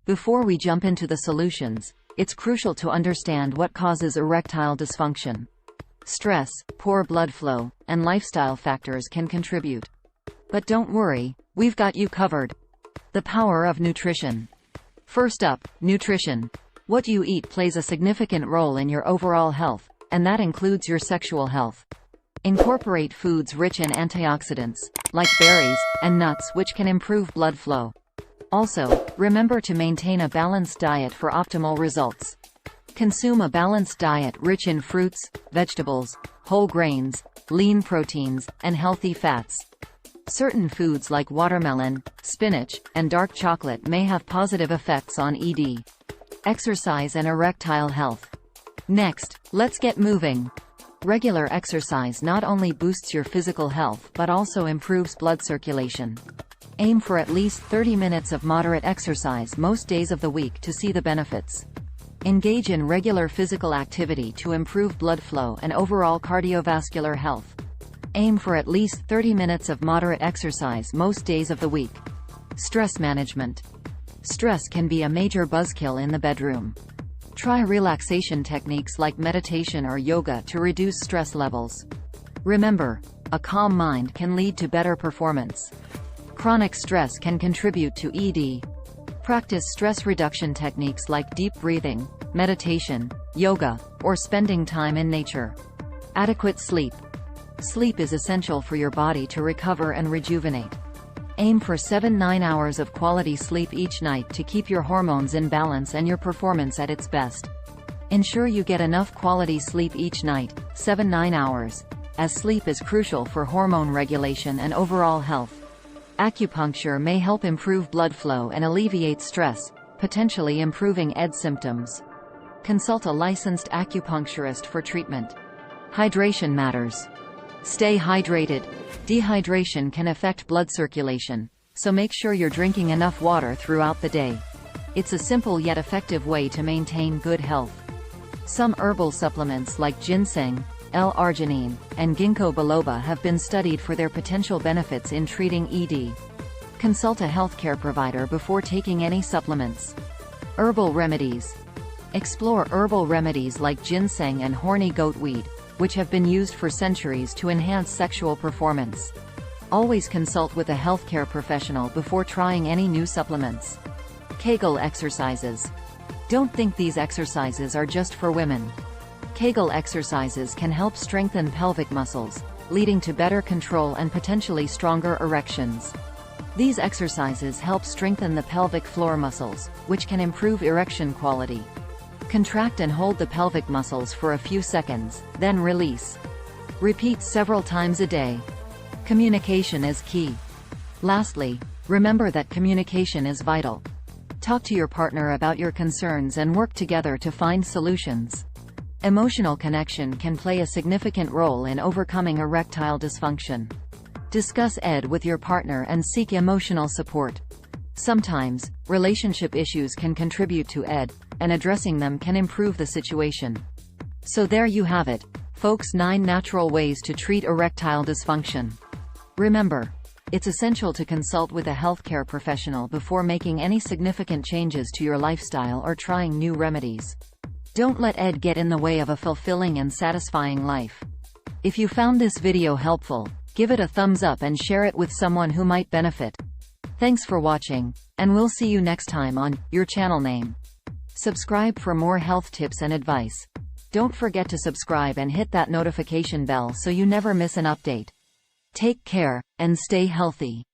Before we jump into the solutions, it's crucial to understand what causes erectile dysfunction. Stress, poor blood flow, and lifestyle factors can contribute. But don't worry, we've got you covered. The power of nutrition. First up, nutrition. What you eat plays a significant role in your overall health, and that includes your sexual health. Incorporate foods rich in antioxidants, like berries and nuts, which can improve blood flow. Also, remember to maintain a balanced diet for optimal results. Consume a balanced diet rich in fruits, vegetables, whole grains, lean proteins, and healthy fats. Certain foods like watermelon, spinach, and dark chocolate may have positive effects on ED. Exercise and erectile health. Next, let's get moving. Regular exercise not only boosts your physical health but also improves blood circulation. Aim for at least 30 minutes of moderate exercise most days of the week to see the benefits. Engage in regular physical activity to improve blood flow and overall cardiovascular health. Aim for at least 30 minutes of moderate exercise most days of the week. Stress management. Stress can be a major buzzkill in the bedroom. Try relaxation techniques like meditation or yoga to reduce stress levels. Remember, a calm mind can lead to better performance. Chronic stress can contribute to ED. Practice stress reduction techniques like deep breathing, meditation, yoga, or spending time in nature. Adequate sleep. Sleep is essential for your body to recover and rejuvenate. Aim for 7–9 hours of quality sleep each night to keep your hormones in balance and your performance at its best. Ensure you get enough quality sleep each night, 7–9 hours, as sleep is crucial for hormone regulation and overall health. Acupuncture may help improve blood flow and alleviate stress, potentially improving ED symptoms. Consult a licensed acupuncturist for treatment. Hydration matters. Stay hydrated. Dehydration can affect blood circulation, so make sure you're drinking enough water throughout the day. It's a simple yet effective way to maintain good health. Some herbal supplements like ginseng, l-arginine, and ginkgo biloba have been studied for their potential benefits in treating ED. Consult a healthcare provider before taking any supplements. Herbal remedies. Explore herbal remedies like ginseng and horny goatweed, which have been used for centuries to enhance sexual performance. Always consult with a healthcare professional before trying any new supplements. Kegel exercises. Don't think these exercises are just for women. Kegel exercises can help strengthen pelvic muscles, leading to better control and potentially stronger erections. These exercises help strengthen the pelvic floor muscles, which can improve erection quality. Contract and hold the pelvic muscles for a few seconds, then release. Repeat several times a day. Communication is key. Lastly, remember that communication is vital. Talk to your partner about your concerns and work together to find solutions. Emotional connection can play a significant role in overcoming erectile dysfunction. Discuss ED with your partner and seek emotional support. Sometimes, relationship issues can contribute to ED, and addressing them can improve the situation. So there you have it, folks, 9 natural ways to treat erectile dysfunction. Remember, it's essential to consult with a healthcare professional before making any significant changes to your lifestyle or trying new remedies. Don't let ED get in the way of a fulfilling and satisfying life. If you found this video helpful, give it a thumbs up and share it with someone who might benefit. Thanks for watching, and we'll see you next time on your channel name. Subscribe for more health tips and advice. Don't forget to subscribe and hit that notification bell so you never miss an update. Take care, and stay healthy.